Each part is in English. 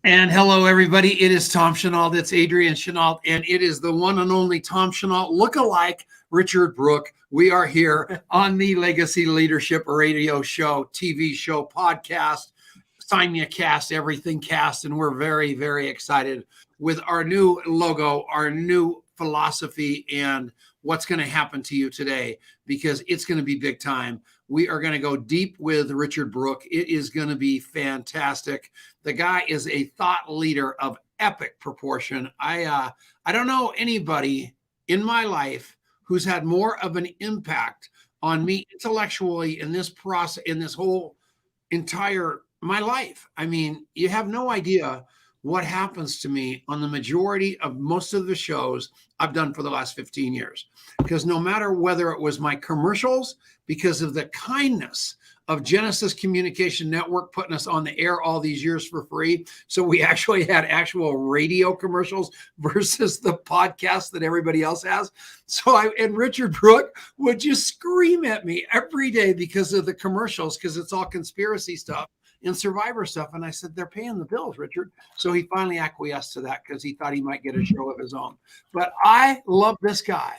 And hello, everybody. It is Tom Chenault. That's Adrian Chenault. And it is the one and only Tom Chenault look-alike Richard Brooke. We are here on the Legacy Leadership Radio Show, TV show, podcast, Sign Me a Cast, everything cast. And we're very, very excited with our new logo, our new philosophy, and what's going to happen to you today, because it's going to be big time. We are going to go deep with Richard Brooke. It is going to be fantastic. The guy is a thought leader of epic proportion. I don't know anybody in my life who's had more of an impact on me intellectually in this process, in this whole entire my life. I mean, you have no idea what happens to me on the majority of most of the shows I've done for the last 15 years. Because no matter whether it was my commercials, because of the kindness of Genesis Communication Network putting us on the air all these years for free. So we actually had actual radio commercials versus the podcast that everybody else has. And Richard Brooke would just scream at me every day because of the commercials, because it's all conspiracy stuff and Survivor stuff. And I said, they're paying the bills, Richard. So he finally acquiesced to that because he thought he might get a show of his own. But I love this guy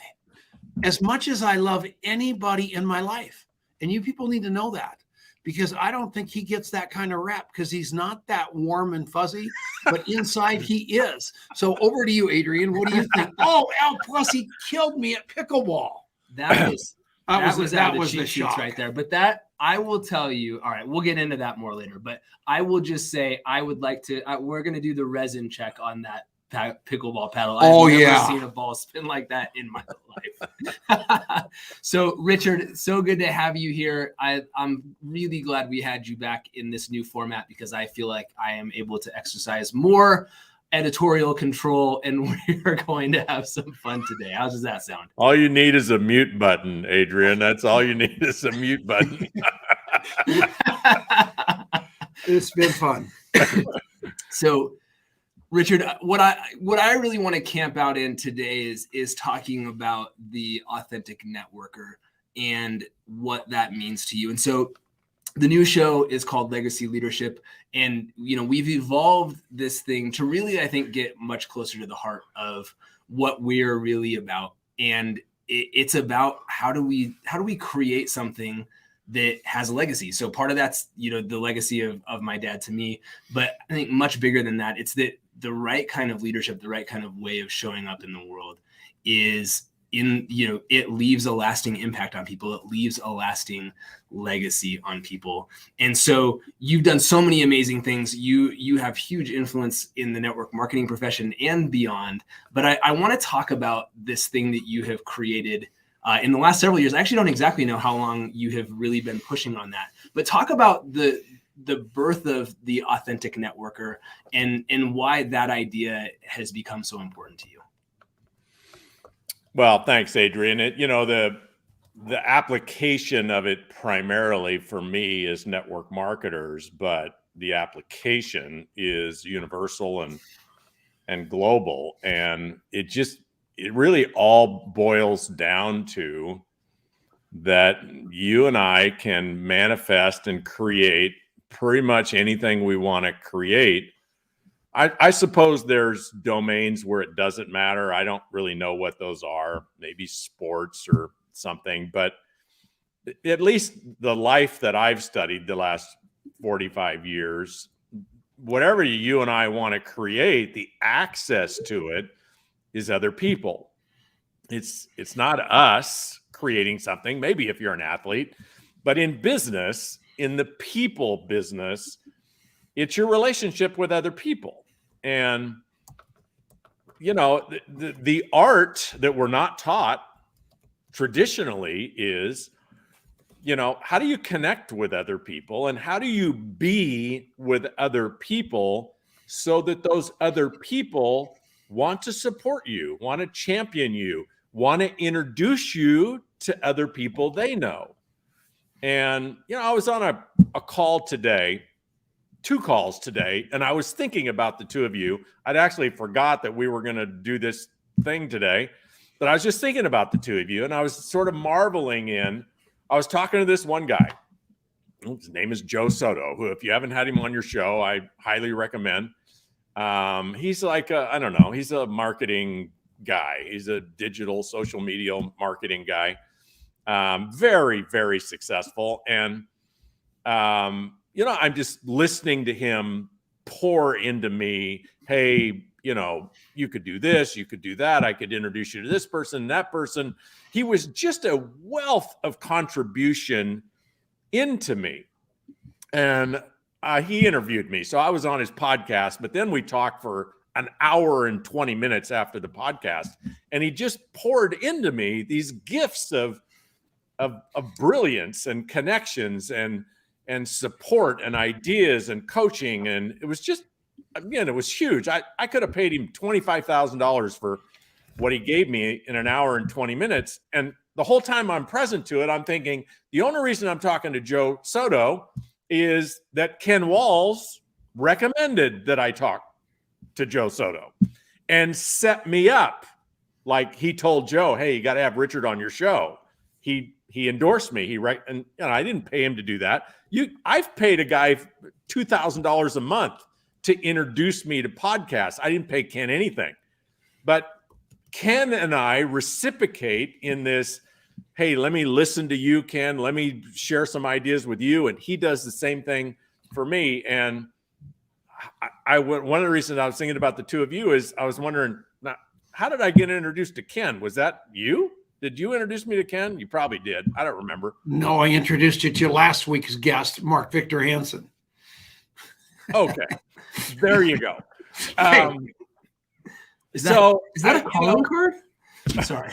as much as I love anybody in my life. And you people need to know that, because I don't think he gets that kind of rap, because he's not that warm and fuzzy, but inside he is. So over to you, Adrian. What do you think? Oh, plus he killed me at pickleball. That was the shock right there. But that, I will tell you, all right, we'll get into that more later, but I will just say, I would like to, we're going to do the resin check on that pickleball paddle. I've never seen a ball spin like that in my life. So Richard, so good to have you here. I'm really glad we had you back in this new format, because I feel like I am able to exercise more editorial control, and we're going to have some fun today. How does that sound? All you need is a mute button, Adrian. That's all you need is a mute button. It's been fun. So Richard, what I really want to camp out in today is talking about the authentic networker and what that means to you. And so the new show is called Legacy Leadership. And, we've evolved this thing to really, I think, get much closer to the heart of what we're really about. And it's about how do we create something that has a legacy. So part of that's, the legacy of my dad to me, but I think much bigger than that, it's that the right kind of leadership, the right kind of way of showing up in the world it leaves a lasting impact on people. It leaves a lasting legacy on people. And so you've done so many amazing things. You have huge influence in the network marketing profession and beyond. But I want to talk about this thing that you have created in the last several years. I actually don't exactly know how long you have really been pushing on that, but talk about the birth of the authentic networker and why that idea has become so important to you. Well, thanks, Adrian. The application of it primarily for me is network marketers, but the application is universal and global. And it really all boils down to that you and I can manifest and create pretty much anything we want to create. I suppose there's domains where it doesn't matter. I don't really know what those are, maybe sports or something, but at least the life that I've studied the last 45 years, whatever you and I want to create, the access to it is other people. It's not us creating something, maybe if you're an athlete, but in business, in the people business, it's your relationship with other people. And, the art that we're not taught traditionally is, how do you connect with other people and how do you be with other people so that those other people want to support you, want to champion you, want to introduce you to other people they know. And, I was on a call today, 2 calls today, and I was thinking about the two of you. I'd actually forgot that we were going to do this thing today, but I was just thinking about the two of you, and I was sort of marveling I was talking to this one guy. His name is Joe Soto, who, if you haven't had him on your show, I highly recommend. He's like, I don't know, he's a marketing guy. He's a digital social media marketing guy. Very, very successful. And, I'm just listening to him pour into me. Hey, you could do this, you could do that. I could introduce you to this person, that person. He was just a wealth of contribution into me. And he interviewed me. So I was on his podcast, but then we talked for an hour and 20 minutes after the podcast. And he just poured into me these gifts of brilliance and connections and support and ideas and coaching. And it was just, again, it was huge. I could have paid him $25,000 for what he gave me in an hour and 20 minutes. And the whole time I'm present to it, I'm thinking the only reason I'm talking to Joe Soto is that Ken Walls recommended that I talk to Joe Soto and set me up. Like he told Joe, hey, you got to have Richard on your show. He endorsed me. And I didn't pay him to do that. I've paid a guy $2,000 a month to introduce me to podcasts. I didn't pay Ken anything. But Ken and I reciprocate in this, hey, let me listen to you, Ken. Let me share some ideas with you. And he does the same thing for me. And one of the reasons I was thinking about the two of you is I was wondering, how did I get introduced to Ken? Was that you? Did you introduce me to Ken? You probably did. I don't remember. No, I introduced you to last week's guest, Mark Victor Hansen. Okay. There you go. Is that a calling card? Sorry.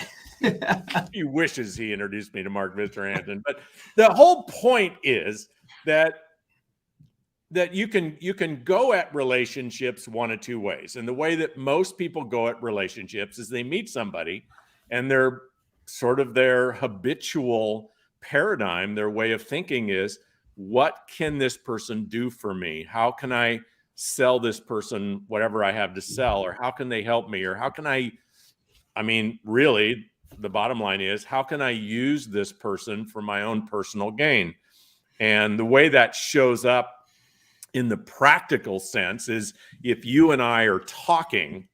He wishes he introduced me to Mark Victor Hansen. But the whole point is that you can go at relationships one of two ways. And the way that most people go at relationships is they meet somebody and they're sort of their habitual paradigm, their way of thinking is, what can this person do for me? How can I sell this person whatever I have to sell? Or how can they help me? Or how can really, the bottom line is, how can I use this person for my own personal gain? And the way that shows up in the practical sense is if you and I are talking,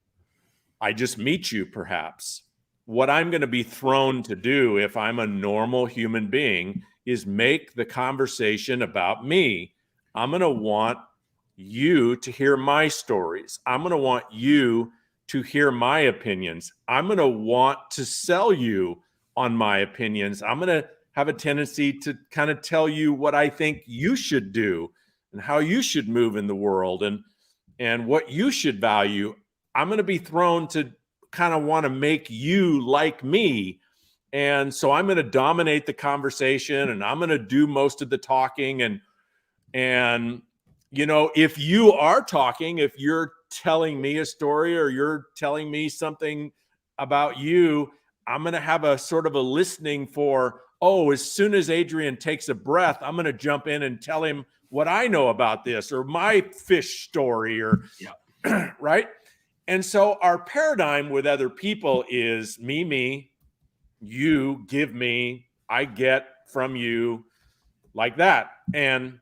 I just meet you perhaps. What I'm going to be thrown to do if I'm a normal human being is make the conversation about me. I'm going to want you to hear my stories. I'm going to want you to hear my opinions. I'm going to want to sell you on my opinions. I'm going to have a tendency to kind of tell you what I think you should do and how you should move in the world and what you should value. I'm going to be thrown to kind of want to make you like me. And so I'm going to dominate the conversation and I'm going to do most of the talking. And if you are talking, if you're telling me a story or you're telling me something about you, I'm going to have a sort of a listening for, as soon as Adrian takes a breath, I'm going to jump in and tell him what I know about this or my fish story or right. And so our paradigm with other people is me, you give me, I get from you, like that. And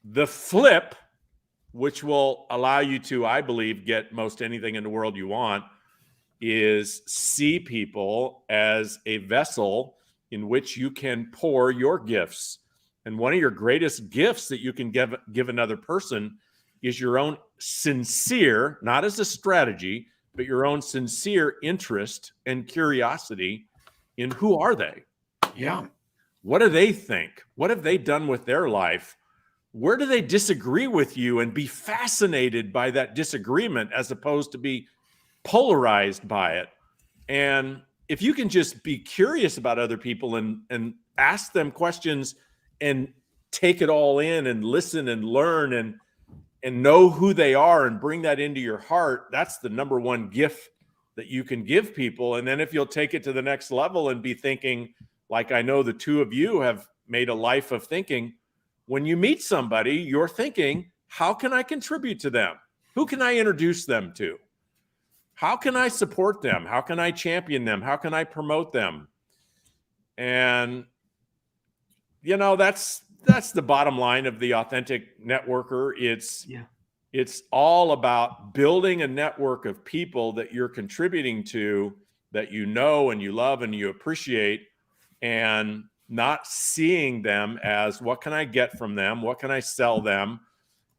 the flip, which will allow you to, I believe, get most anything in the world you want, is see people as a vessel in which you can pour your gifts. And one of your greatest gifts that you can give another person is your own sincere, not as a strategy, but your own sincere interest and curiosity in who are they? Yeah. What do they think? What have they done with their life? Where do they disagree with you and be fascinated by that disagreement as opposed to be polarized by it? And if you can just be curious about other people and ask them questions and take it all in and listen and learn and know who they are and bring that into your heart, that's the number one gift that you can give people. And then if you'll take it to the next level and be thinking, like I know the two of you have made a life of thinking, when you meet somebody, you're thinking, how can I contribute to them? Who can I introduce them to? How can I support them? How can I champion them? How can I promote them? And, that's the bottom line of the authentic networker. It's It's all about building a network of people that you're contributing to, that you know and you love and you appreciate, and not seeing them as, what can I get from them? What can I sell them?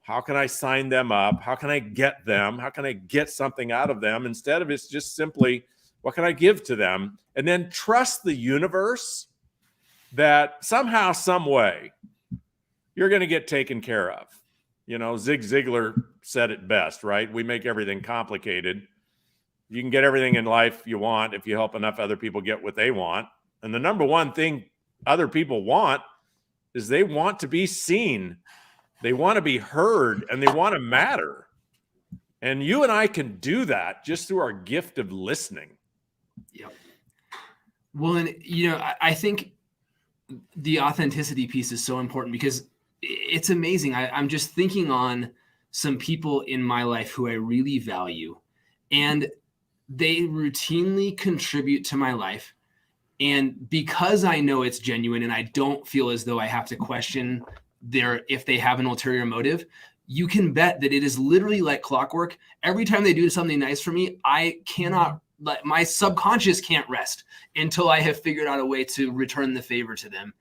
How can I sign them up? How can I get them? How can I get something out of them? Instead of it's just simply, what can I give to them? And then trust the universe that somehow, some way, you're going to get taken care of. You know, Zig Ziglar said it best, right? We make everything complicated. You can get everything in life you want if you help enough other people get what they want. And the number one thing other people want is they want to be seen. They want to be heard, and they want to matter. And you and I can do that just through our gift of listening. Yep. Well, and I think the authenticity piece is so important, because it's amazing. I'm just thinking on some people in my life who I really value, and they routinely contribute to my life. And because I know it's genuine and I don't feel as though I have to question if they have an ulterior motive, you can bet that it is literally like clockwork. Every time they do something nice for me, I cannot, my subconscious can't rest until I have figured out a way to return the favor to them.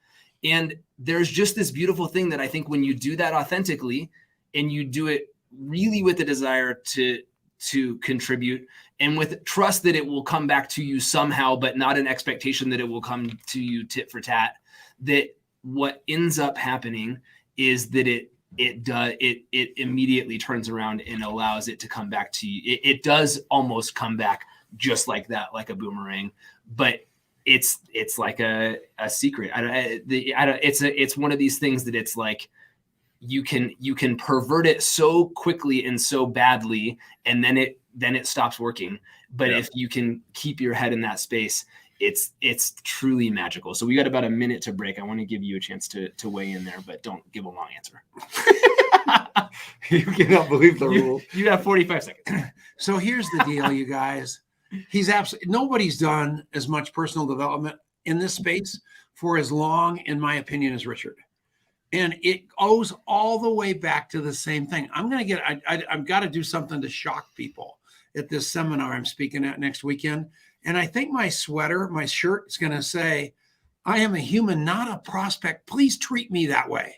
And there's just this beautiful thing that I think when you do that authentically, and you do it really with the desire to contribute, and with trust that it will come back to you somehow, but not an expectation that it will come to you tit for tat, that what ends up happening is that it immediately turns around and allows it to come back to you. It does almost come back just like that, like a boomerang, but it's like a secret. It's one of these things that it's like, you can pervert it so quickly and so badly, and then it stops working. But if you can keep your head in that space, it's truly magical. So we got about a minute to break. I want to give you a chance to weigh in there, but don't give a long answer. You cannot believe the rule. You have 45 seconds. So here's the deal, you guys. Nobody's done as much personal development in this space for as long, in my opinion, as Richard. And it goes all the way back to the same thing. I've got to do something to shock people at this seminar I'm speaking at next weekend. And I think my shirt is going to say, I am a human, not a prospect. Please treat me that way.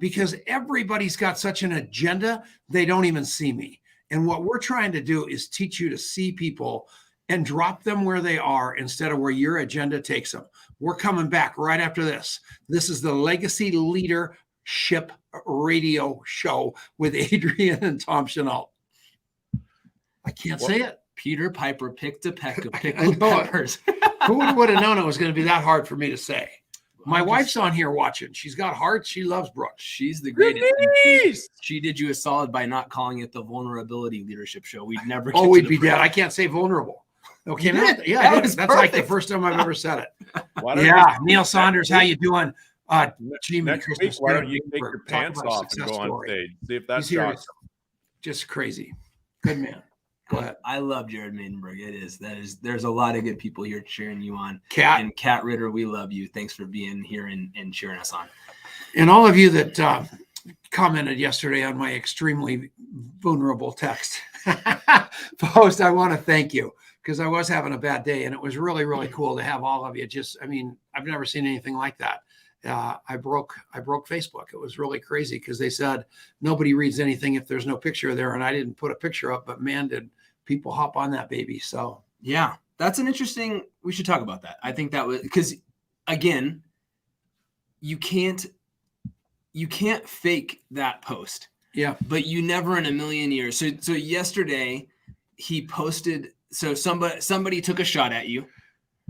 Because everybody's got such an agenda, they don't even see me. And what we're trying to do is teach you to see people and drop them where they are instead of where your agenda takes them. We're coming back right after this. This is the Legacy Leadership Radio Show with Adrian and Tom Chenault. I can't say it. Peter Piper picked a peck of pickled peppers. Who would have known it was going to be that hard for me to say? My wife's on here watching. She's got heart. She loves Brooke. She's the greatest. She did you a solid by not calling it the Vulnerability Leadership Show. We'd never. We'd be dead. I can't say vulnerable. Okay, that's like the first time I've ever said it. Yeah, Neil Saunders, how you doing? Next week, why don't you take your pants off and go on stage? See if that's shocks. Just crazy. Good man. Go ahead. I love Jared Maidenberg. There's a lot of good people here cheering you on. And Kat Ritter, we love you. Thanks for being here and cheering us on. And all of you that commented yesterday on my extremely vulnerable text post, I want to thank you, because I was having a bad day, and it was really, really cool to have all of you. I've never seen anything like that. I broke Facebook. It was really crazy, because they said nobody reads anything if there's no picture there, and I didn't put a picture up, but man, did people hop on that baby. So yeah, that's an interesting. We should talk about that. I think that was because, again, you can't fake that post. Yeah, but you never in a million years. So yesterday he posted. So somebody took a shot at you.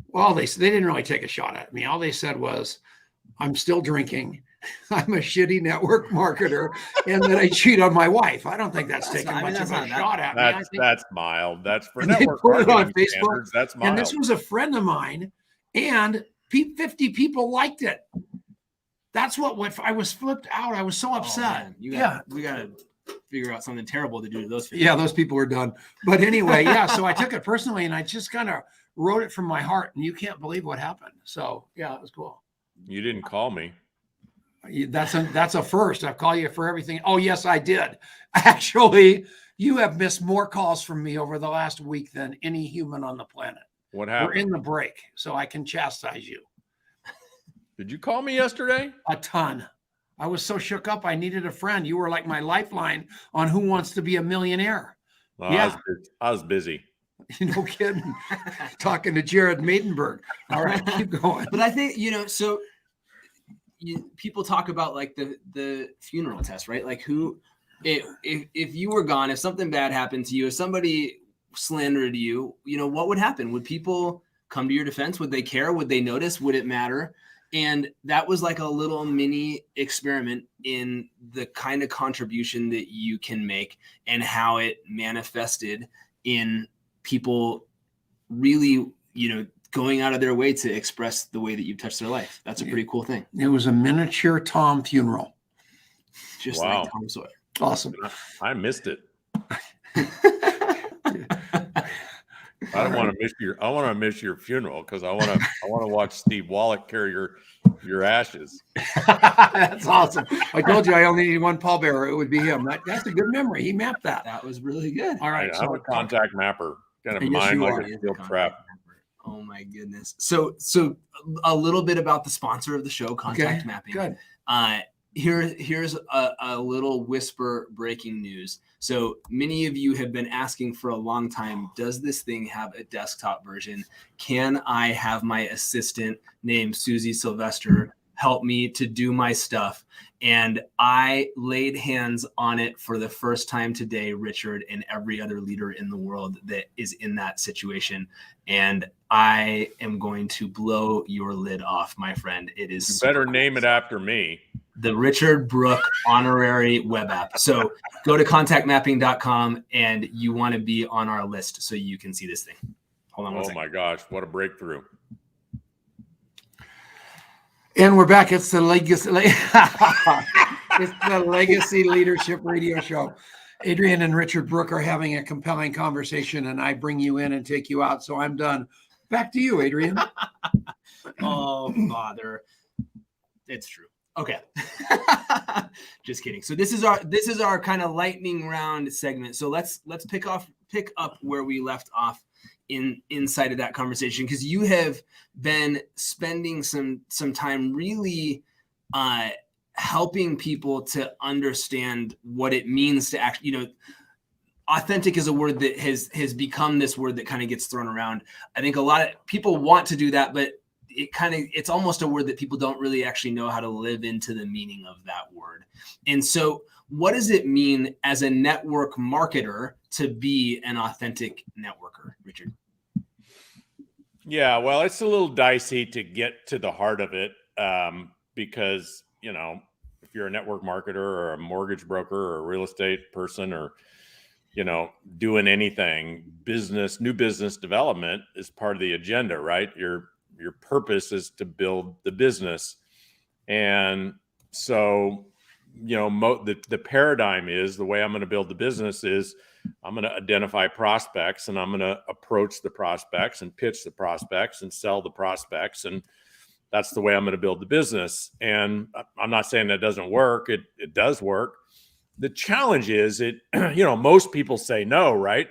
Well, they didn't really take a shot at me. All they said was, I'm still drinking. I'm a shitty network marketer, and that I cheat on my wife. I don't think that's taking much of a shot at me. That's mild. That's for network marketing on Facebook. Standards. That's mild. And this was a friend of mine, and 50 people liked it. That's what I was flipped out. I was so upset. We got to figure out something terrible to do to those people. Yeah, those people were done. But anyway, yeah, so I took it personally, and I just kind of wrote it from my heart, and you can't believe what happened. So yeah, it was cool. You didn't call me. That's a first. I've called you for everything. Oh, yes, I did. Actually, you have missed more calls from me over the last week than any human on the planet. What We're happened? in the break, so I can chastise you. Did you call me yesterday? A ton. I was so shook up. I needed a friend. You were like my lifeline on Who Wants to Be a Millionaire. Well, Yeah. I was busy. No kidding. Talking to Jared Maidenberg. All right, keep going. But I think, so people talk about like the funeral test, right? Like if you were gone, if something bad happened to you, if somebody slandered you, what would happen? Would people come to your defense? Would they care? Would they notice? Would it matter? And that was like a little mini experiment in the kind of contribution that you can make and how it manifested in people really, going out of their way to express the way that you've touched their life. That's a pretty cool thing. It was a miniature Tom funeral. Just Wow. like Tom Sawyer. Awesome. I missed it. I don't want to miss your. I want to miss your funeral because I want to watch Steve Wallach carry your ashes. That's awesome. I told you I only need one pallbearer. It would be him. That's a good memory. He mapped that. That was really good. All right. I'm a contact mapper. Kind of Yes, mind you like are. a steel trap. Oh my goodness. So a little bit about the sponsor of the show, Contact Mapping. Good. Here's a little whisper breaking news. So many of you have been asking for a long time, does this thing have a desktop version? Can I have my assistant named Susie Sylvester help me to do my stuff? And I laid hands on it for the first time today, Richard, and every other leader in the world that is in that situation. And I am going to blow your lid off, my friend. It is You better name it after me. the Richard Brooke honorary web app. So go to contactmapping.com and you want to be on our list so you can see this thing. Hold on one second. My gosh, what a breakthrough. And we're back. It's the Legacy. It's the Legacy Leadership Radio Show. Adrian and Richard Brooke are having a compelling conversation, and I bring you in and take you out. So I'm done. Back to you, Adrian. Oh, father. It's true. Okay. Just kidding. So this is our kind of lightning round segment. So let's pick up where we left off inside of that conversation, because you have been spending some time really helping people to understand what it means to actually, authentic is a word that has become this word that kind of gets thrown around. I think a lot of people want to do that, but it's almost a word that people don't really actually know how to live into the meaning of that word. And so what does it mean as a network marketer to be an authentic networker, Richard? Yeah, well, it's a little dicey to get to the heart of it because, if you're a network marketer or a mortgage broker or a real estate person or, doing anything, new business development is part of the agenda, right? Your purpose is to build the business. And so, the paradigm is the way I'm going to build the business is I'm going to identify prospects and I'm going to approach the prospects and pitch the prospects and sell the prospects. And that's the way I'm going to build the business. And I'm not saying that doesn't work. It does work. The challenge is most people say no, right?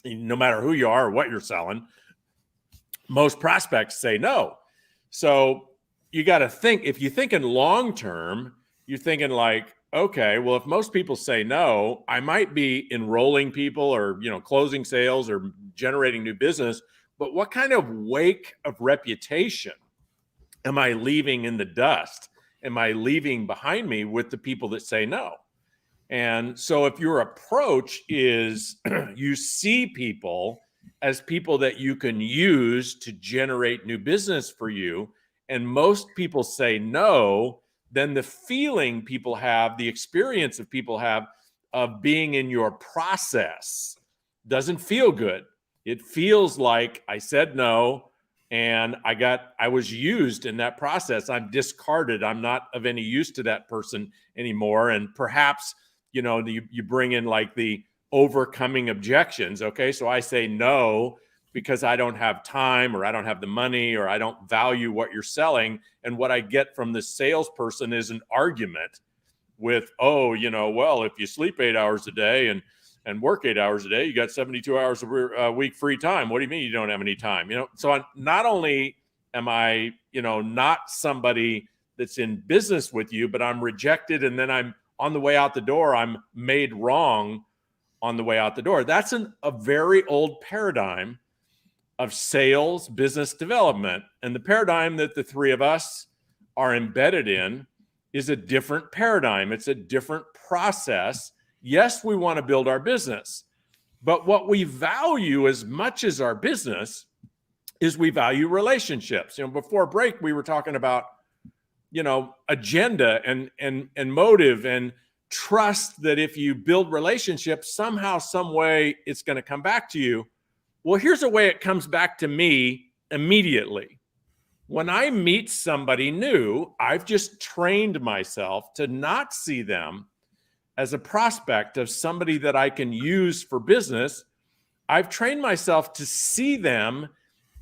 No matter who you are or what you're selling, most prospects say no. So you got to think, if you're thinking long-term, you're thinking like, okay, well, if most people say no, I might be enrolling people or, closing sales or generating new business, but what kind of wake of reputation am I leaving in the dust? Am I leaving behind me with the people that say no? And so if your approach is you see people as people that you can use to generate new business for you, and most people say no, then the feeling people have, the experience of people have of being in your process doesn't feel good. It feels like I said no and I was used in that process. I'm discarded. I'm not of any use to that person anymore. And perhaps, you bring in like the overcoming objections. Okay, so I say no because I don't have time, or I don't have the money, or I don't value what you're selling. And what I get from the salesperson is an argument with, oh, well, if you sleep 8 hours a day and work 8 hours a day, you got 72 hours a week free time. What do you mean you don't have any time? So not only am I, not somebody that's in business with you, but I'm rejected. And then I'm on the way out the door, I'm made wrong on the way out the door. That's a very old paradigm of sales, business development. And the paradigm that the three of us are embedded in is a different paradigm. It's a different process. Yes, we want to build our business, but what we value as much as our business is we value relationships. Before break, we were talking about, agenda and motive and trust, that if you build relationships, somehow, some way, it's going to come back to you. Well, here's a way it comes back to me immediately. When I meet somebody new, I've just trained myself to not see them as a prospect of somebody that I can use for business. I've trained myself to see them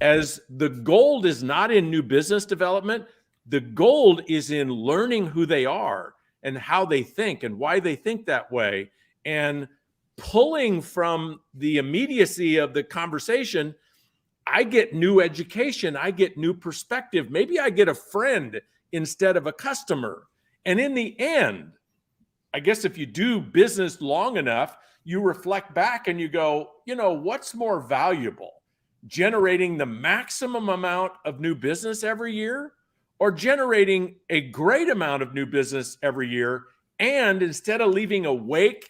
as the gold is not in new business development. The gold is in learning who they are and how they think and why they think that way, and pulling from the immediacy of the conversation. I get new education. I get new perspective. Maybe I get a friend instead of a customer. And in the end, I guess if you do business long enough, you reflect back and you go, what's more valuable? Generating the maximum amount of new business every year, or generating a great amount of new business every year, and instead of leaving a wake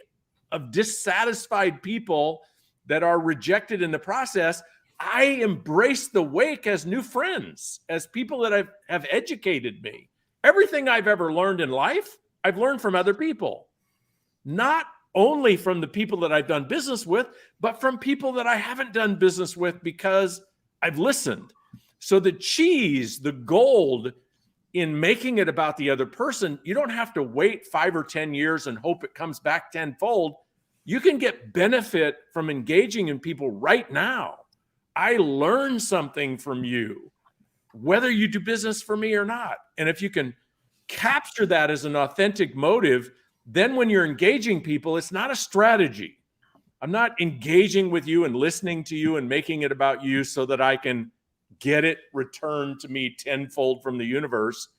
of dissatisfied people that are rejected in the process, I embrace the wake as new friends, as people that have educated me. Everything I've ever learned in life, I've learned from other people. Not only from the people that I've done business with, but from people that I haven't done business with, because I've listened. So the cheese, the gold in making it about the other person, you don't have to wait 5 or 10 years and hope it comes back tenfold. You can get benefit from engaging in people right now. I learn something from you, whether you do business for me or not. And if you can capture that as an authentic motive, then when you're engaging people, it's not a strategy. I'm not engaging with you and listening to you and making it about you so that I can get it returned to me tenfold from the universe.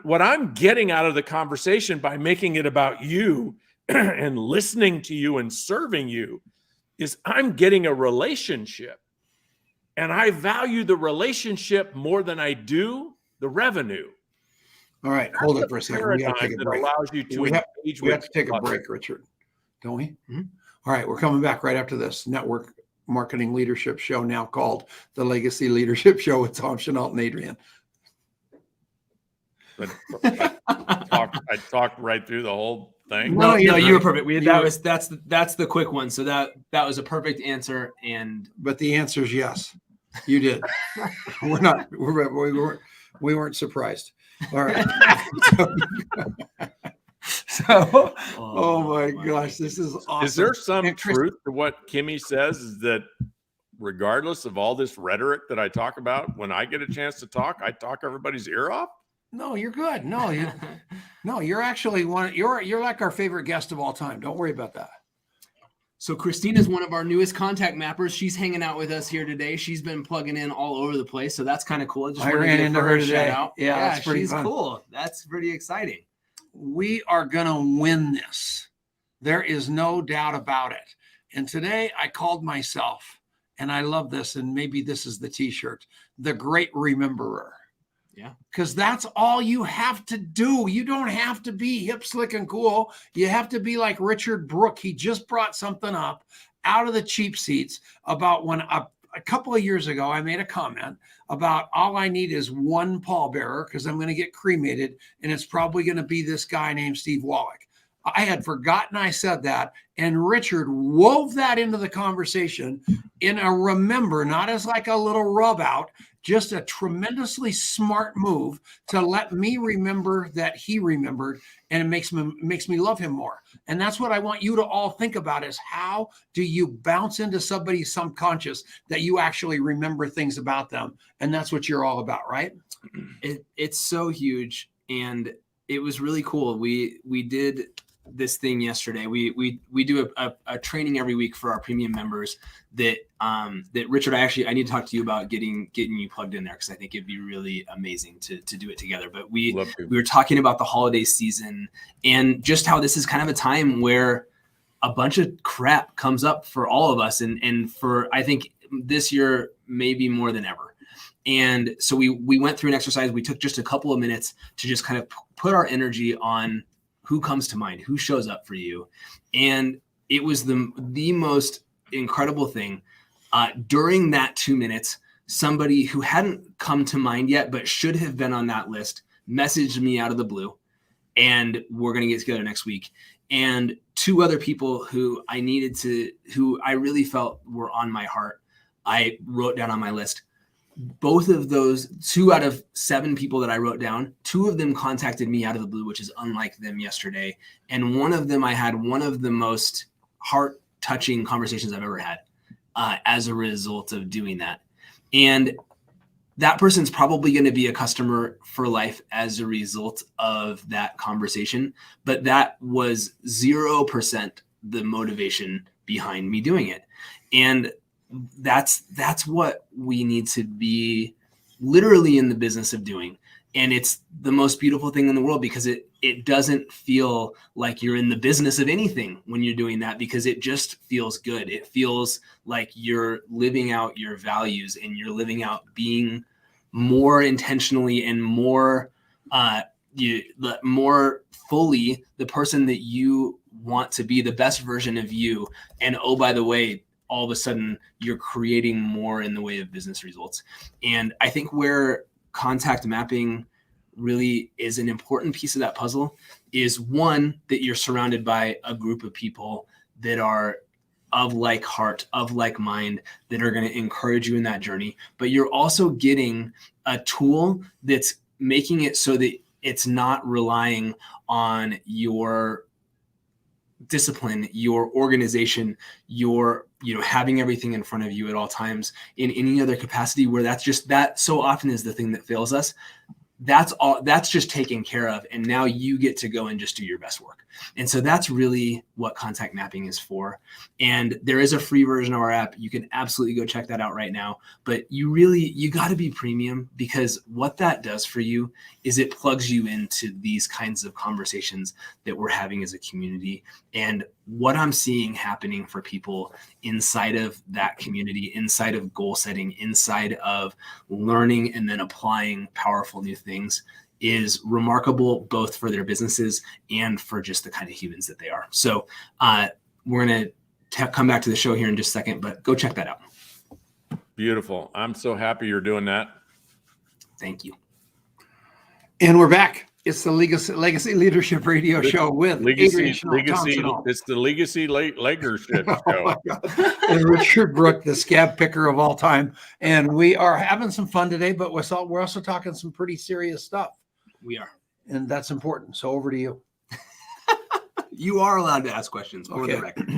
What I'm getting out of the conversation by making it about you and listening to you and serving you is I'm getting a relationship. And I value the relationship more than I do the revenue. All right, hold it for a second. We have to take a break. Allows you to we have to take a break, Richard, don't we? Mm-hmm. All right, we're coming back right after this network marketing leadership show, now called the Legacy Leadership Show with Tom, Chenault, and Adrian. But I talked right through the whole thing. No, you were perfect. That's the quick one. So that was a perfect answer. But the answer is yes, you did. We weren't surprised. All right. Oh my gosh, this is awesome. Is there some truth to what Kimmy says, is that regardless of all this rhetoric that I talk about, when I get a chance to talk, I talk everybody's ear off? No, you're good. You're actually you're like our favorite guest of all time. Don't worry about that. So Christina's one of our newest contact mappers. She's hanging out with us here today. She's been plugging in all over the place. So that's kind of cool. I ran into her today. Shout out. Yeah, that's pretty fun. Cool. That's pretty exciting. We are going to win this. There is no doubt about it. And today I called myself, and I love this, and maybe this is the t-shirt, the Great Rememberer. Yeah. Because that's all you have to do. You don't have to be hip, slick, and cool. You have to be like Richard Brooke. He just brought something up out of the cheap seats about when a couple of years ago, I made a comment about all I need is one pallbearer because I'm going to get cremated, and it's probably going to be this guy named Steve Wallach. I had forgotten I said that. And Richard wove that into the conversation in a remember, not as like a little rub out, just a tremendously smart move to let me remember that he remembered, and it makes me love him more. And that's what I want you to all think about, is how do you bounce into somebody's subconscious that you actually remember things about them? And that's what you're all about, right? It's so huge. And it was really cool. We did this thing yesterday. We do a training every week for our premium members that Richard, I need to talk to you about getting you plugged in there, because I think it'd be really amazing to do it together. But we were talking about the holiday season and just how this is kind of a time where a bunch of crap comes up for all of us, and for, I think, this year maybe more than ever. And so we went through an exercise. We took just a couple of minutes to just kind of put our energy on who comes to mind, who shows up for you. And it was the most incredible thing. During that 2 minutes, somebody who hadn't come to mind yet, but should have been on that list, messaged me out of the blue, and we're going to get together next week. And two other people who I really felt were on my heart, I wrote down on my list. Both of those, 2 out of 7 people that I wrote down, 2 of them contacted me out of the blue, which is unlike them yesterday. And one of them, I had one of the most heart-touching conversations I've ever had as a result of doing that. And that person's probably going to be a customer for life as a result of that conversation. But that was 0% the motivation behind me doing it. And that's what we need to be literally in the business of doing. And it's the most beautiful thing in the world, because it doesn't feel like you're in the business of anything when you're doing that, because it just feels good. It feels like you're living out your values, and you're living out being more intentionally and more fully the person that you want to be, the best version of you. And oh, by the way, all of a sudden you're creating more in the way of business results. And I think where contact mapping really is an important piece of that puzzle is, one, that you're surrounded by a group of people that are of like heart, of like mind, that are going to encourage you in that journey. But you're also getting a tool that's making it so that it's not relying on your discipline, your organization, your having everything in front of you at all times in any other capacity, where that so often is the thing that fails us. That's just taken care of. And now you get to go and just do your best work. And so that's really what contact mapping is for. And there is a free version of our app. You can absolutely go check that out right now. But you got to be premium, because what that does for you is it plugs you into these kinds of conversations that we're having as a community. And what I'm seeing happening for people inside of that community, inside of goal setting, inside of learning and then applying powerful new things, is remarkable, both for their businesses and for just the kind of humans that they are. So we're going to come back to the show here in just a second, but go check that out. Beautiful. I'm so happy you're doing that. Thank you. And we're back. It's the Legacy Leadership Radio Show with Adrian, Chenault. It's the Legacy Leadership Show. Oh, and Richard Brooke, the scab picker of all time. And we are having some fun today, but we're also talking some pretty serious stuff. We are. And that's important. So over to you. You are allowed to ask questions for the record,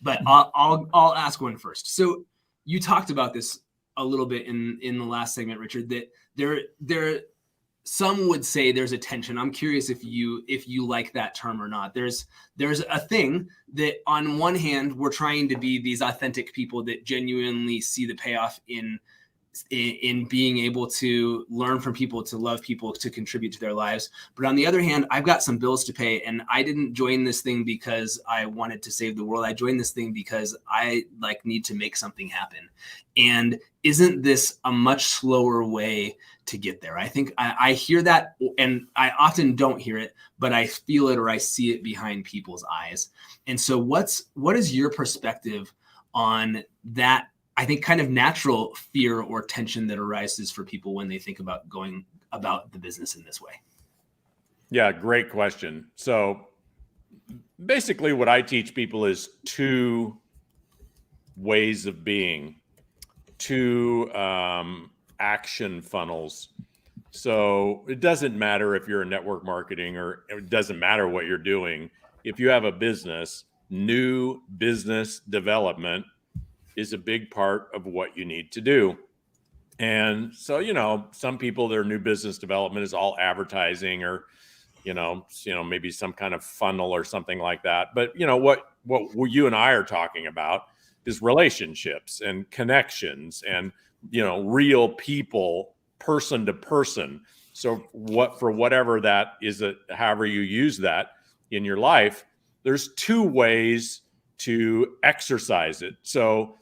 but I'll ask one first. So you talked about this a little bit in the last segment, Richard, that there some would say there's a tension. I'm curious if you like that term or not. There's a thing that on one hand, we're trying to be these authentic people that genuinely see the payoff in being able to learn from people, to love people, to contribute to their lives. But on the other hand, I've got some bills to pay, and I didn't join this thing because I wanted to save the world. I joined this thing because I need to make something happen. And isn't this a much slower way to get there? I think I hear that, and I often don't hear it, but I feel it or I see it behind people's eyes. And so what is your perspective on that, I think, kind of natural fear or tension that arises for people when they think about going about the business in this way? Yeah, great question. So basically what I teach people is two ways of being, two action funnels. So it doesn't matter if you're in network marketing, or it doesn't matter what you're doing. If you have a business, new business development is a big part of what you need to do. And so, some people, their new business development is all advertising, or, maybe some kind of funnel or something like that. But, what you and I are talking about is relationships and connections and, real people, person to person. So for whatever that is, however you use that in your life, there's two ways to exercise it. So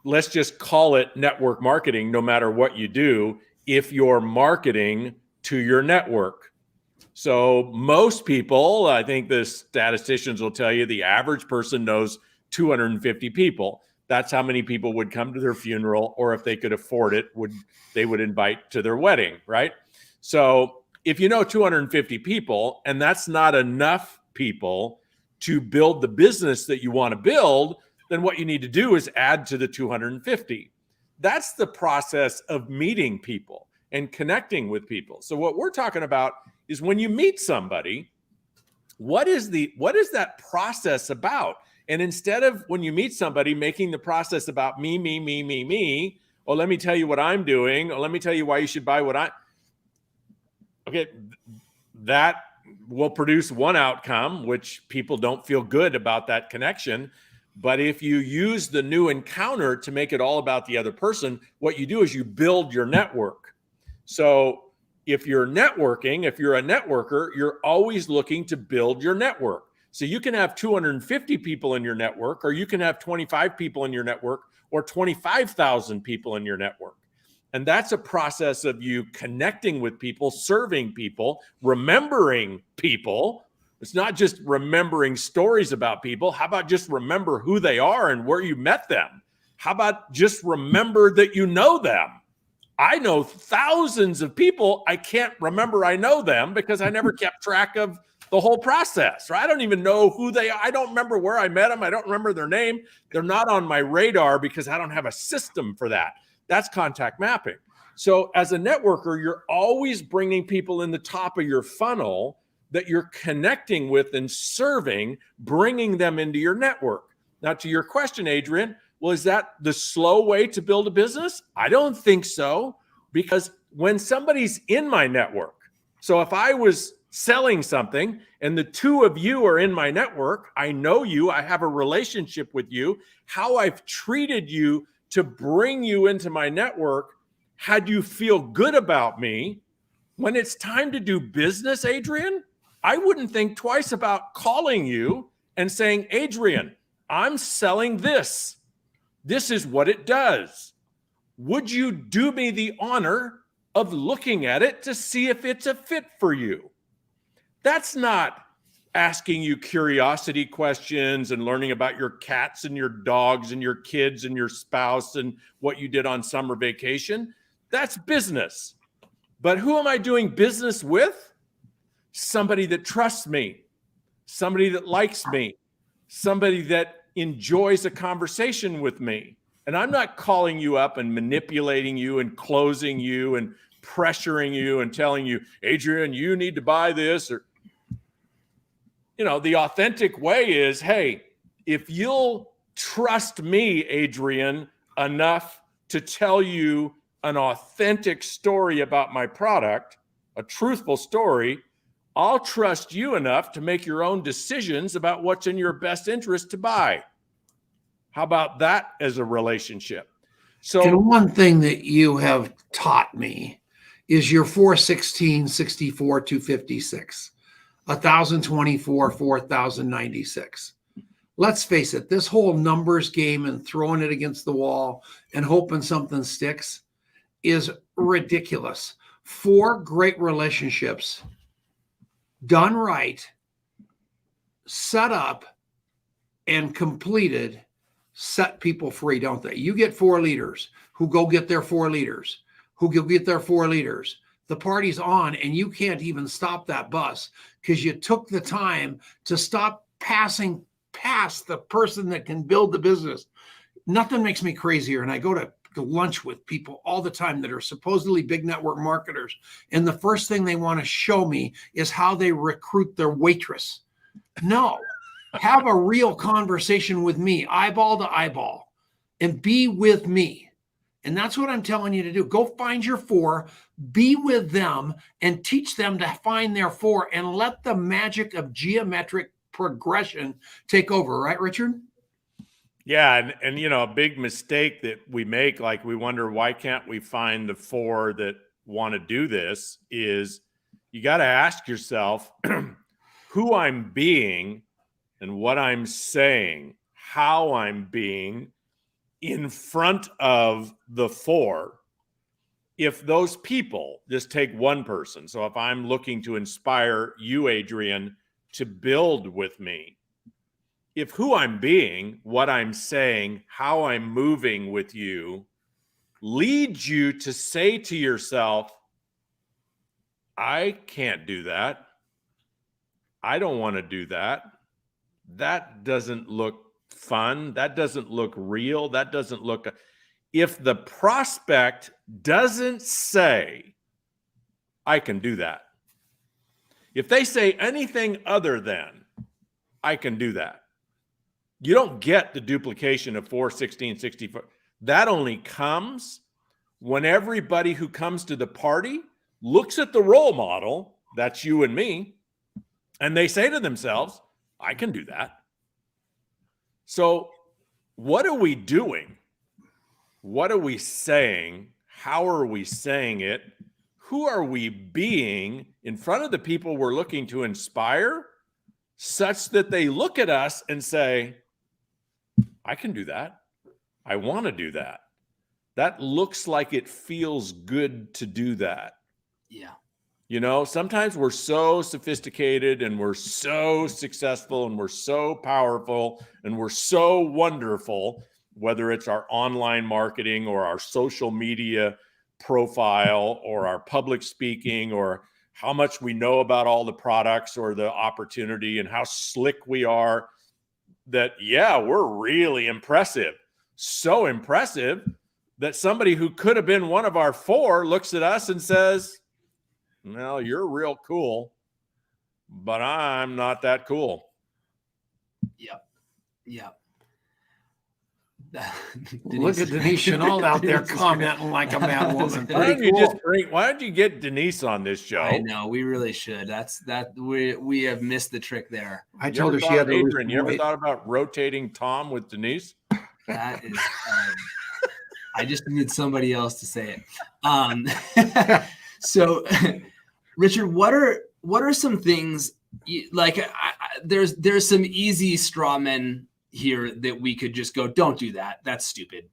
let's just call it network marketing, no matter what you do, if you're marketing to your network. So most people, I think the statisticians will tell you, the average person knows 250 people. That's how many people would come to their funeral, or if they could afford it, they would invite to their wedding, right? So if you know 250 people, and that's not enough people to build the business that you want to build, then what you need to do is add to the 250. That's the process of meeting people and connecting with people. So what we're talking about is when you meet somebody, what is that process about? And instead of, when you meet somebody, making the process about me, or let me tell you what I'm doing, or let me tell you why you should buy that will produce one outcome, which people don't feel good about that connection. But if you use the new encounter to make it all about the other person, what you do is you build your network. So if you're networking, if you're a networker, you're always looking to build your network. So you can have 250 people in your network, or you can have 25 people in your network, or 25,000 people in your network. And that's a process of you connecting with people, serving people, remembering people. It's not just remembering stories about people. How about just remember who they are and where you met them? How about just remember that you know them? I know thousands of people. I can't remember I know them because I never kept track of the whole process, right? I don't even know who they are. I don't remember where I met them. I don't remember their name. They're not on my radar because I don't have a system for that. That's contact mapping. So as a networker, you're always bringing people in the top of your funnel that you're connecting with and serving, bringing them into your network. Now, to your question, Adrian, well, is that the slow way to build a business? I don't think so, because when somebody's in my network, so if I was selling something and the two of you are in my network, I know you, I have a relationship with you, how I've treated you to bring you into my network, had you feel good about me, when it's time to do business, Adrian, I wouldn't think twice about calling you and saying, Adrian, I'm selling this. This is what it does. Would you do me the honor of looking at it to see if it's a fit for you? That's not asking you curiosity questions and learning about your cats and your dogs and your kids and your spouse and what you did on summer vacation. That's business. But who am I doing business with? Somebody that trusts me, somebody that likes me, somebody that enjoys a conversation with me. And I'm not calling you up and manipulating you and closing you and pressuring you and telling you, Adrian, you need to buy this. Or, the authentic way is, hey, if you'll trust me, Adrian, enough to tell you an authentic story about my product, a truthful story, I'll trust you enough to make your own decisions about what's in your best interest to buy. How about that as a relationship? So, and one thing that you have taught me is your 416, 64, 256, 1,024, 4,096. Let's face it, this whole numbers game and throwing it against the wall and hoping something sticks is ridiculous. 4 great relationships done right, set up, and completed set people free, don't they? You get 4 leaders who go get their 4 leaders, who go get their 4 leaders. the party's on and you can't even stop that bus because you took the time to stop passing past the person that can build the business. Nothing makes me crazier. And I go to lunch with people all the time that are supposedly big network marketers. And the first thing they want to show me is how they recruit their waitress. No, have a real conversation with me, eyeball to eyeball, and be with me. And that's what I'm telling you to do. Go find your 4, be with them, and teach them to find their 4, and let the magic of geometric progression take over. Right, Richard? Yeah. And a big mistake that we make, like we wonder, why can't we find the 4 that want to do this, is you got to ask yourself who I'm being and what I'm saying, how I'm being in front of the 4. If those people, just take one person. So if I'm looking to inspire you, Adrian, to build with me, if who I'm being, what I'm saying, how I'm moving with you leads you to say to yourself, I can't do that. I don't want to do that. That doesn't look fun. That doesn't look real. That doesn't look. If the prospect doesn't say, I can do that. If they say anything other than, I can do that, you don't get the duplication of 4, 16, 64. That only comes when everybody who comes to the party looks at the role model, that's you and me, and they say to themselves, I can do that. So what are we doing? What are we saying? How are we saying it? Who are we being in front of the people we're looking to inspire, such that they look at us and say, I can do that. I want to do that. That looks like it feels good to do that. Yeah. Sometimes we're so sophisticated and we're so successful and we're so powerful and we're so wonderful, whether it's our online marketing or our social media profile or our public speaking or how much we know about all the products or the opportunity and how slick we are, that, yeah, we're really impressive. So impressive that somebody who could have been one of our 4 looks at us and says, well, you're real cool, but I'm not that cool. Yep. Look at Denise Chenault out there commenting like a mad woman. Why don't you get Denise on this show? I know, we really should. We have missed the trick there. I told her she had to Adrian, you ever thought about rotating Tom with Denise? That is, I just need somebody else to say it. So, Richard, what are some things there's some easy straw men here that we could just go, don't do that. That's stupid.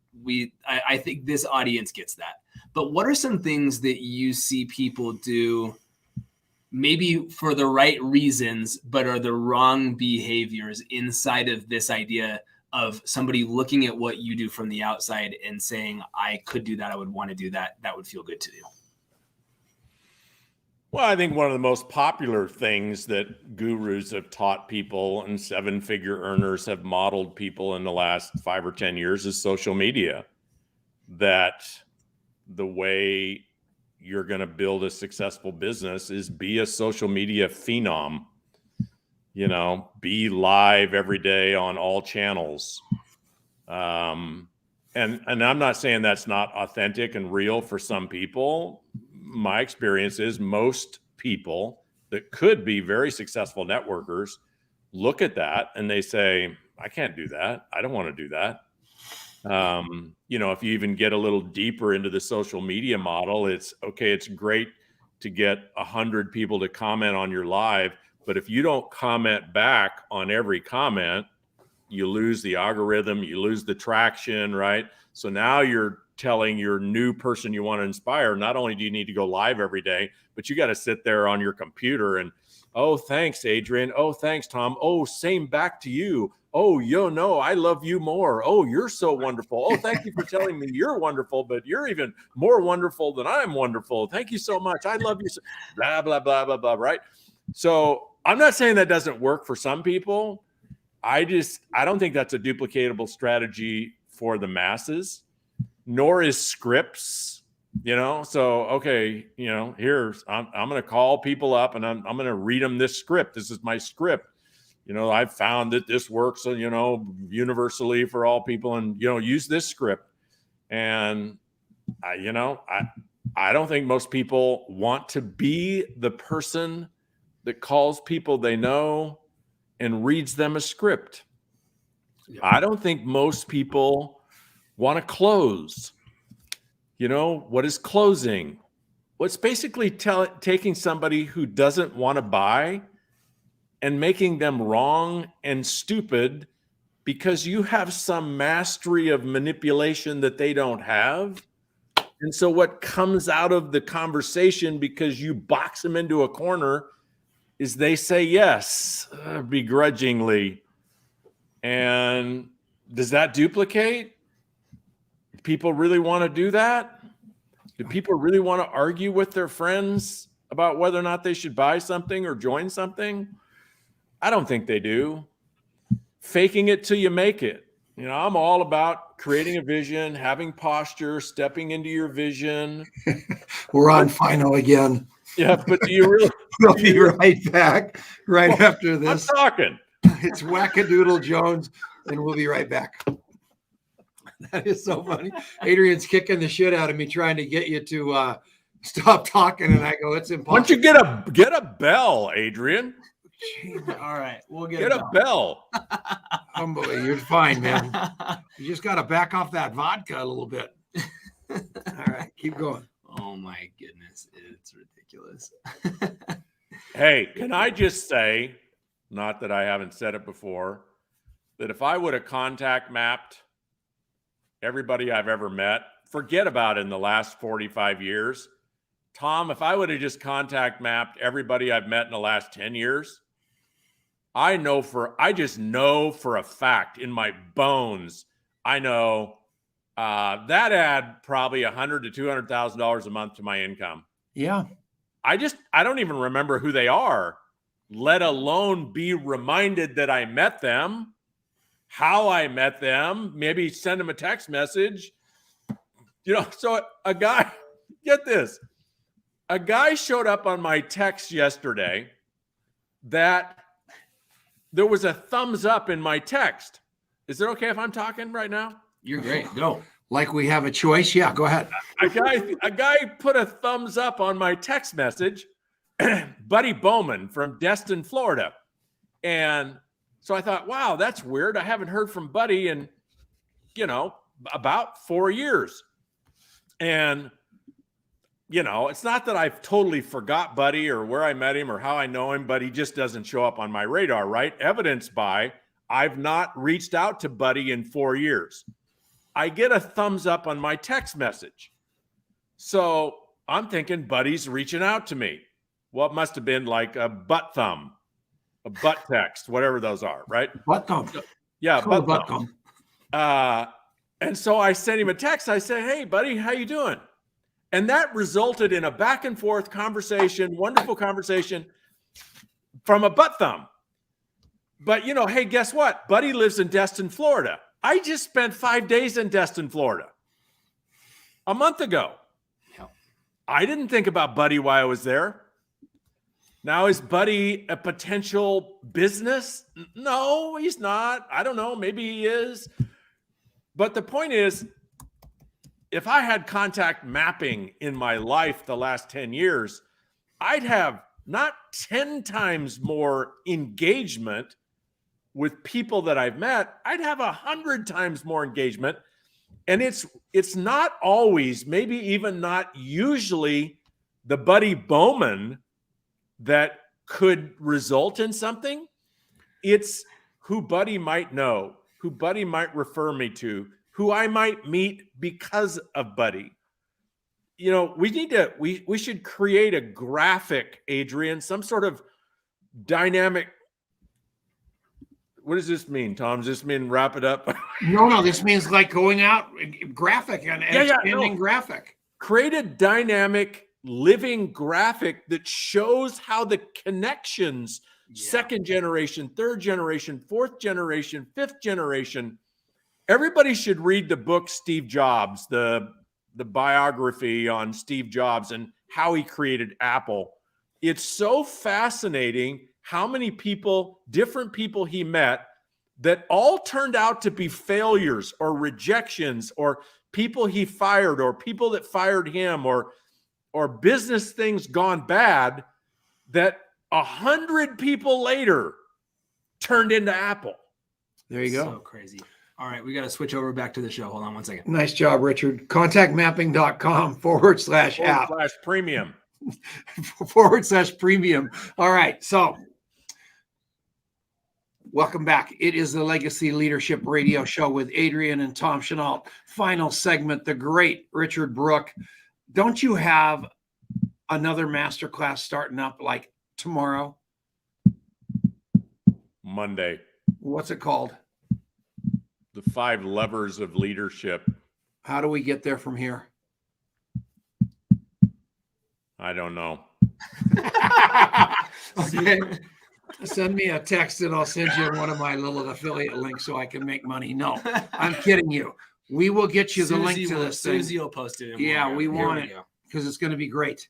I think this audience gets that. But what are some things that you see people do, maybe for the right reasons, but are the wrong behaviors inside of this idea of somebody looking at what you do from the outside and saying, I could do that. I would want to do that. That would feel good to you. Well, I think one of the most popular things that gurus have taught people and 7-figure earners have modeled people in the last 5 or 10 years is social media. That the way you're going to build a successful business is be a social media phenom. Be live every day on all channels. And I'm not saying that's not authentic and real for some people. My experience is most people that could be very successful networkers look at that and they say, I can't do that. I don't want to do that. If you even get a little deeper into the social media model, it's okay. It's great to get 100 people to comment on your live, but if you don't comment back on every comment, you lose the algorithm, you lose the traction, right? So now you're telling your new person you want to inspire, not only do you need to go live every day, but you got to sit there on your computer and Oh, thanks, Adrian. Oh, thanks, Tom. Oh, same back to you. Oh, no, I love you more. Oh, you're so wonderful. Oh, thank you for telling me you're wonderful, but you're even more wonderful than I'm wonderful. Thank you so much. I love you. So, blah, blah, blah, blah, blah, right? So I'm not saying that doesn't work for some people. I don't think that's a duplicatable strategy for the masses, nor is scripts, so, okay, here's, I'm going to call people up and I'm going to read them this script. This is my script. I've found that this works, universally for all people, and, use this script. And I don't think most people want to be the person that calls people they know and reads them a script. Yeah. I don't think most people want to close. What is closing? Well, it's basically taking somebody who doesn't want to buy and making them wrong and stupid because you have some mastery of manipulation that they don't have. And so what comes out of the conversation, because you box them into a corner, is they say yes, begrudgingly. And does that duplicate? Do people really want to do that? Do people really want to argue with their friends about whether or not they should buy something or join something? I don't think they do. Faking it till you make it. I'm all about creating a vision, having posture, stepping into your vision. We're on final again. Yeah, but do you really? We'll be right back after this. I'm talking. It's Wackadoodle Jones, and we'll be right back. That is so funny. Adrian's kicking the shit out of me trying to get you to stop talking, and I go, it's impossible. Why don't you get a bell, Adrian? All right, we'll get a bell. Unbelievable. You're fine, man. You just got to back off that vodka a little bit. All right, keep going. Oh my goodness, it's ridiculous. Hey, can I just say, not that I haven't said it before, that if I would have contact mapped everybody I've ever met, forget about in the last 45 years, Tom, if I would have just contact mapped everybody I've met in the last 10 years, I just know for a fact in my bones, I know that add probably $100,000 to $200,000 a month to my income. Yeah. I don't even remember who they are, let alone be reminded that I met them, how I met them, maybe send them a text message. So a guy, get this, a guy showed up on my text yesterday that there was a thumbs up in my text. Is it okay if I'm talking right now? You're great. Go. Like we have a choice? Yeah, go ahead. A guy put a thumbs up on my text message, Buddy Bowman from Destin, Florida. And so I thought, wow, that's weird. I haven't heard from Buddy in, about 4 years. And, it's not that I've totally forgot Buddy or where I met him or how I know him, but he just doesn't show up on my radar, right? Evidenced by I've not reached out to Buddy in 4 years. I get a thumbs up on my text message. So I'm thinking Buddy's reaching out to me. Well, it must have been like a butt thumb, a butt text, whatever those are, right? Butt thumb. Yeah, butt thumb. And so I sent him a text. I said, hey, buddy, how you doing? And that resulted in a back and forth conversation, wonderful conversation from a butt thumb. But, hey, guess what? Buddy lives in Destin, Florida. I just spent 5 days in Destin, Florida a month ago. Yep. I didn't think about Buddy while I was there. Now, is Buddy a potential business? No, he's not. I don't know. Maybe he is. But the point is, if I had contact mapping in my life the last 10 years, I'd have not 10 times more engagement with people that I've met. I'd have 100 times more engagement. And it's not always, maybe even not usually, the Buddy Bowman that could result in something. It's who Buddy might know, who Buddy might refer me to, who I might meet because of Buddy. We should create a graphic, Adrian, some sort of dynamic. What does this mean, Tom? Does this mean wrap it up? No, this means like going out graphic and expanding graphic. Create a dynamic living graphic that shows how the connections, second generation, third generation, fourth generation, fifth generation. Everybody should read the book Steve Jobs, the biography on Steve Jobs and how he created Apple. It's so fascinating how many people, different people he met that all turned out to be failures or rejections or people he fired or people that fired him or business things gone bad that 100 people later turned into Apple. There you go. So crazy. All right, we got to switch over back to the show. Hold on one second. Nice job, Richard. Contactmapping.com/app. /premium. /premium. All right. So welcome back. It is the Legacy Leadership Radio Show with Adrian and Tom Chenault. Final segment, the great Richard Brooke. Don't you have another masterclass starting up like tomorrow? Monday. What's it called? The 5 levers of leadership. How do we get there from here? I don't know. Okay. Send me a text and I'll send you one of my little affiliate links so I can make money. No, I'm kidding you. We will get you the link to this thing. Susie will post it. Yeah, we want it because it's going to be great.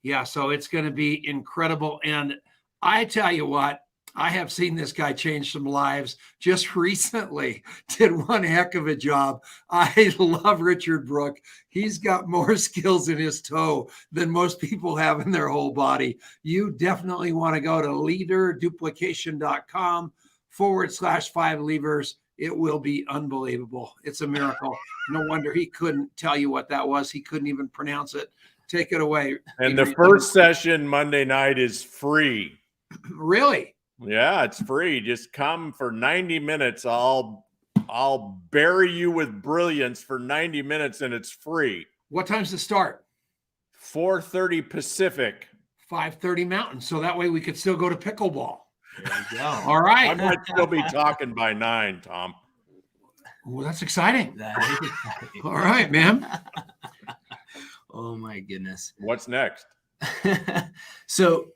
Yeah, so it's going to be incredible. And I tell you what, I have seen this guy change some lives just recently. Did one heck of a job. I love Richard Brooke. He's got more skills in his toe than most people have in their whole body. You definitely want to go to leaderduplication.com/5 levers. It will be unbelievable. It's a miracle. No wonder he couldn't tell you what that was. He couldn't even pronounce it. Take it away. And the first session Monday night is free. Really? Yeah, it's free. Just come for 90 minutes. I'll bury you with brilliance for 90 minutes and it's free. What time's the start? 4:30 Pacific. 5:30 Mountain. So that way we could still go to pickleball. There you go. All right. I might still be talking by 9, Tom. Well, that's exciting. That is exciting. All right, man. Oh my goodness. What's next? So,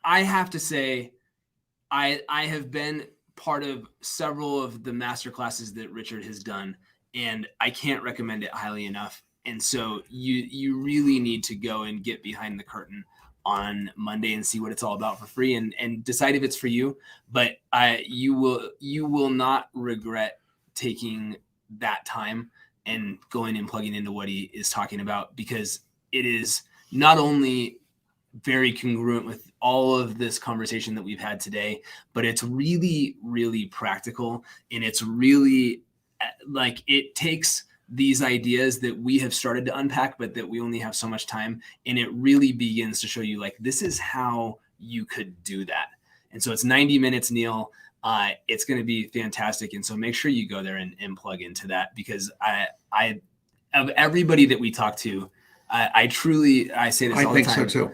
I have to say, I have been part of several of the master classes that Richard has done, and I can't recommend it highly enough. And so you really need to go and get behind the curtain on Monday and see what it's all about for free and decide if it's for you. But you will not regret taking that time and going and plugging into what he is talking about, because it is not only very congruent with all of this conversation that we've had today, but it's really, really practical. And it's really like, it takes these ideas that we have started to unpack, but that we only have so much time. And it really begins to show you like, this is how you could do that. And so it's 90 minutes, Neil. It's going to be fantastic. And so make sure you go there and plug into that, because I of everybody that we talk to, I say this all the time. I think so too.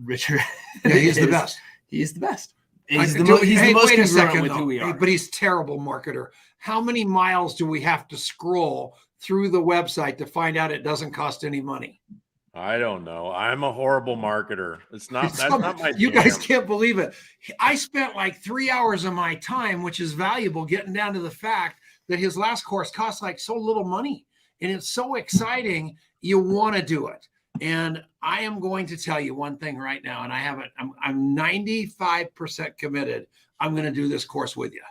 Richard, yeah, he's the best. He's the best. He's the most congruent with who we are. But he's terrible marketer. How many miles do we have to scroll through the website to find out it doesn't cost any money? I don't know. I'm a horrible marketer. That's not my You guys can't believe it. I spent like 3 hours of my time, which is valuable, getting down to the fact that his last course costs like so little money. And it's so exciting. You want to do it. And I am going to tell you one thing right now, and I haven't, I'm 95% committed. I'm going to do this course with you.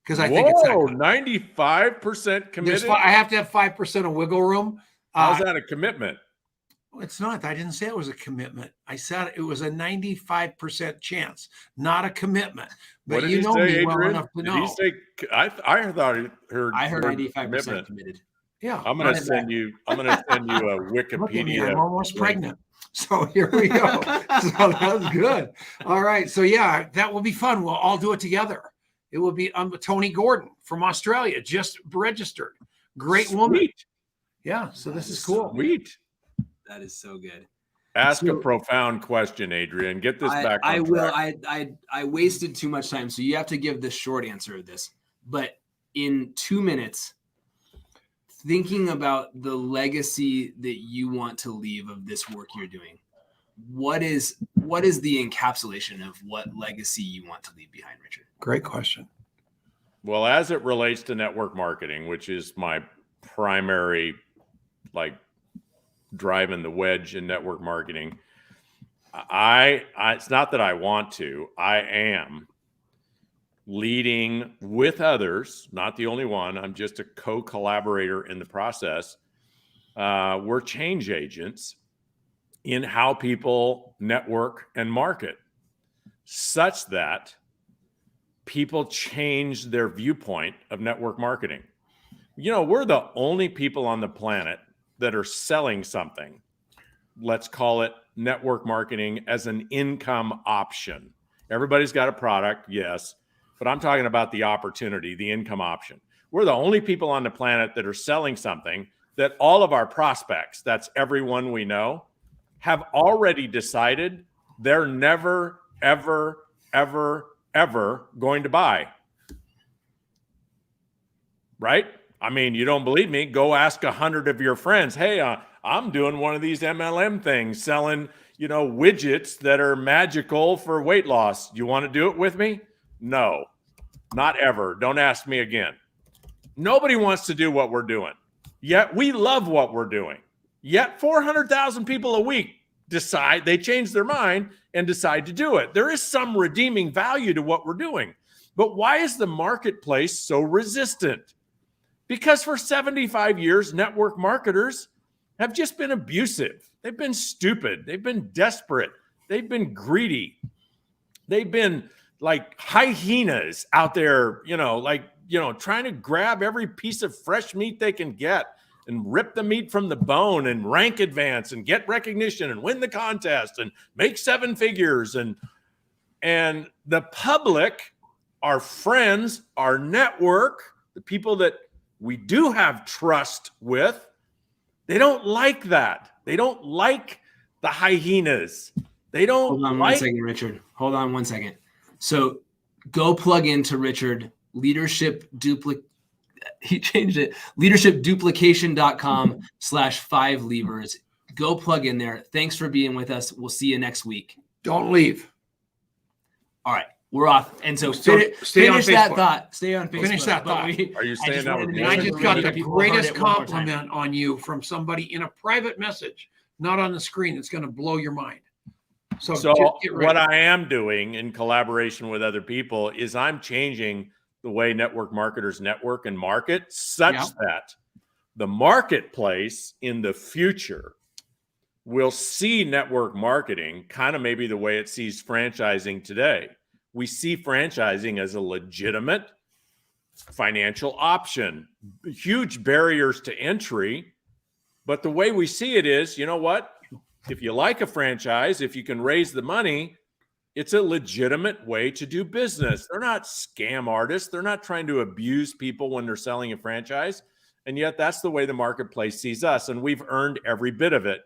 Because I think it's that good. 95% committed? I have to have 5% of wiggle room. How's that a commitment? It's not. I didn't say it was a commitment. I said it was a 95% chance, not a commitment. But what did you he know say, me Adrian? well enough to know. Did he say? I thought I heard. I heard 95% committed. Yeah, I'm going to send you. I'm going to send you a Wikipedia. I'm almost pregnant. So here we go. So that's good. All right. So yeah, that will be fun. We'll all do it together. It will be Tony Gordon from Australia, just registered. Great woman. Sweet. Yeah. So this is cool. Sweet. That is so good. Ask a So- profound question, Adrian. Get this back on I will. track. I wasted too much time, so you have to give the short answer of this. But in 2 minutes, thinking about the legacy that you want to leave of this work you're doing, what is the encapsulation of what legacy you want to leave behind, Richard? Great question. Well, as it relates to network marketing, which is my primary, driving the wedge in network marketing, I it's not that I want to, I am leading with others, not the only one. I'm just a co-collaborator in the process. We're change agents in how people network and market, such that people change their viewpoint of network marketing. We're the only people on the planet that are selling something. Let's call it network marketing as an income option. Everybody's got a product, yes, but I'm talking about the opportunity, the income option. We're the only people on the planet that are selling something that all of our prospects, that's everyone we know, have already decided they're never, ever, ever, ever going to buy. Right? I mean, you don't believe me? Go ask 100 of your friends. Hey, I'm doing one of these MLM things, selling, widgets that are magical for weight loss. You want to do it with me? No, not ever. Don't ask me again. Nobody wants to do what we're doing. Yet we love what we're doing. Yet 400,000 people a week they change their mind and decide to do it. There is some redeeming value to what we're doing. But why is the marketplace so resistant? Because for 75 years, network marketers have just been abusive. They've been stupid. They've been desperate. They've been greedy. They've been like hyenas out there, trying to grab every piece of fresh meat they can get and rip the meat from the bone and rank advance and get recognition and win the contest and make 7 figures. And the public, our friends, our network, the people that we do have trust with, they don't like that. They don't like the hyenas. They don't. Hold on 1 second, Richard. Hold on 1 second. So go plug into Richard, he changed it, leadershipduplication.com/5 levers. Go plug in there. Thanks for being with us. We'll see you next week. Don't leave. All right. We're off. And so Stay finish on that Facebook. thought. Stay on Facebook. Finish that thought. Are you saying that with me? And I just got the People heard greatest it one more time. compliment on you from somebody in a private message, not on the screen. It's going to blow your mind. So just get ready. What I am doing in collaboration with other people is I'm changing the way network marketers network and market such that the marketplace in the future will see network marketing kind of maybe the way it sees franchising today. We see franchising as a legitimate financial option, huge barriers to entry. But the way we see it is, you know what? If you like a franchise, if you can raise the money, it's a legitimate way to do business. They're not scam artists. They're not trying to abuse people when they're selling a franchise. And yet that's the way the marketplace sees us. And we've earned every bit of it.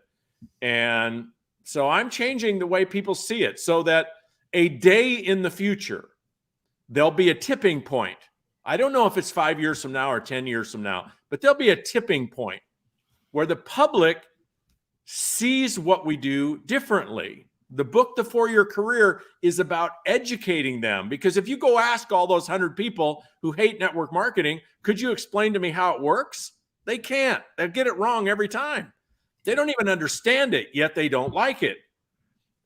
And so I'm changing the way people see it so that a day in the future, there'll be a tipping point. I don't know if it's 5 years from now or 10 years from now, but there'll be a tipping point where the public sees what we do differently. The book, The 4-Year Career, is about educating them. Because if you go ask all those 100 people who hate network marketing, could you explain to me how it works? They can't. They get it wrong every time. They don't even understand it, yet they don't like it.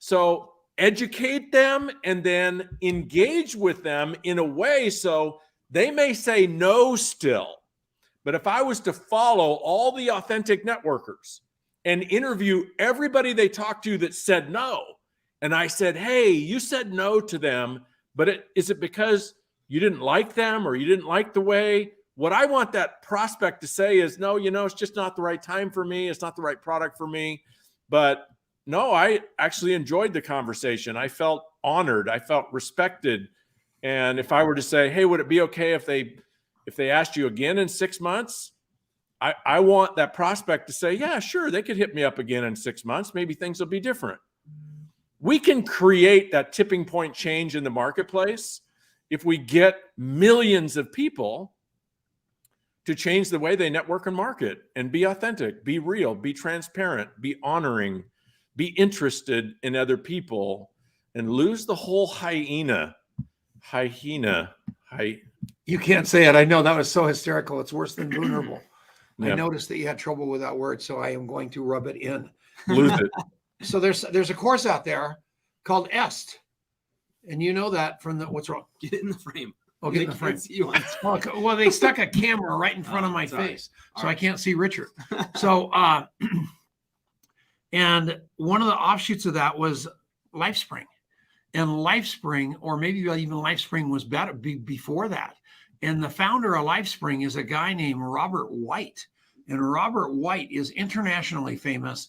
So educate them and then engage with them in a way so they may say no still. But if I was to follow all the authentic networkers and interview everybody they talked to that said no, and I said, hey, you said no to them, but is it because you didn't like them or you didn't like the way? What I want that prospect to say is, no, it's just not the right time for me. It's not the right product for me. But no, I actually enjoyed the conversation. I felt honored. I felt respected. And if I were to say, hey, would it be okay if they asked you again in 6 months? I want that prospect to say, yeah, sure, they could hit me up again in 6 months. Maybe things will be different. We can create that tipping point change in the marketplace if we get millions of people to change the way they network and market and be authentic, be real, be transparent, be honoring, be interested in other people, and lose the whole hyena. You can't say it. I know that was so hysterical. It's worse than vulnerable. Yeah. I noticed that you had trouble with that word, so I am going to rub it in. Lose it. So there's a course out there called EST, and you know that from the what's wrong? Get it in the frame. Oh, get in the frame. See you on Well, they stuck a camera right in front of my face, so I can't see Richard. So, and one of the offshoots of that was LifeSpring, and LifeSpring, or maybe even LifeSpring was better before that. And the founder of LifeSpring is a guy named Robert White, and Robert White is internationally famous.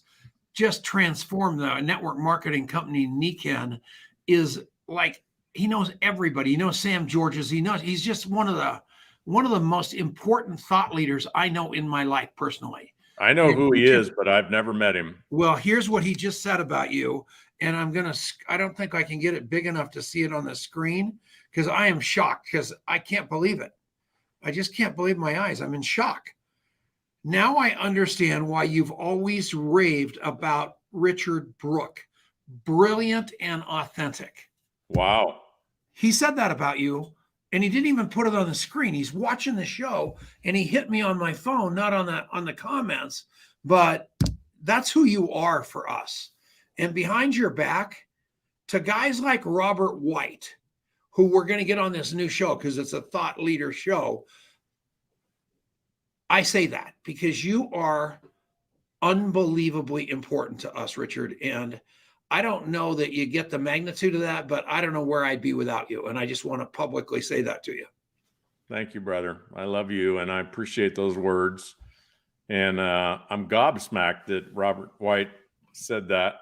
Just transformed the network marketing company Niken. Is like, he knows everybody. He knows Sam Georges. He's just one of the most important thought leaders I know in my life personally. I know who he is, but I've never met him. Well, here's what he just said about you. And I don't think I can get it big enough to see it on the screen because I am shocked because I can't believe it. I just can't believe my eyes. I'm in shock. Now I understand why you've always raved about Richard Brooke. Brilliant and authentic. Wow. He said that about you, and he didn't even put it on the screen. He's watching the show, and he hit me on my phone, not on the comments, but that's who you are for us. And behind your back, to guys like Robert White, who we're going to get on this new show because it's a thought leader show, I say that because you are unbelievably important to us, Richard. And I don't know that you get the magnitude of that, but I don't know where I'd be without you. And I just want to publicly say that to you. Thank you, brother. I love you, and I appreciate those words. And I'm gobsmacked that Robert White said that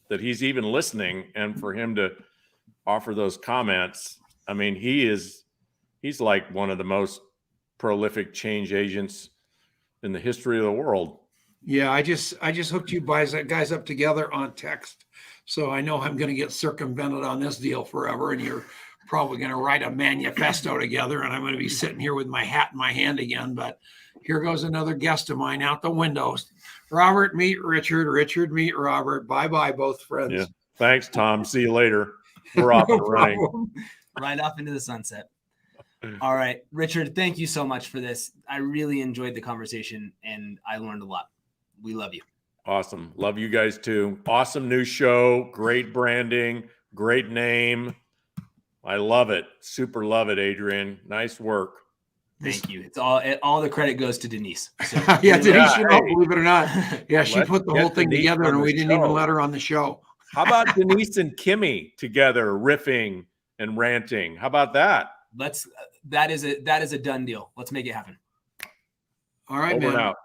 he's even listening, and for him to offer those comments. I mean, he's like one of the most prolific change agents in the history of the world. Yeah, I just hooked you guys up together on text. So I know I'm going to get circumvented on this deal forever, and you're probably going to write a manifesto together, and I'm going to be sitting here with my hat in my hand again. But here goes another guest of mine out the window. Robert, meet Richard. Richard, meet Robert. Bye-bye, both friends. Yeah. Thanks, Tom. See you later. We're off and running. Right off into the sunset. All right, Richard, thank you so much for this. I really enjoyed the conversation, and I learned a lot. We love you. Awesome. Love you guys too. Awesome new show. Great branding. Great name. I love it. Super love it, Adrian. Nice work. Thank you. It's all the credit goes to Denise. So, yeah, Denise, hey, believe it or not. Yeah, she put the whole thing Denise together, and we didn't even let her on the show. How about Denise and Kimmy together riffing and ranting? How about that? That is a done deal. Let's make it happen. All right, Over man. and out.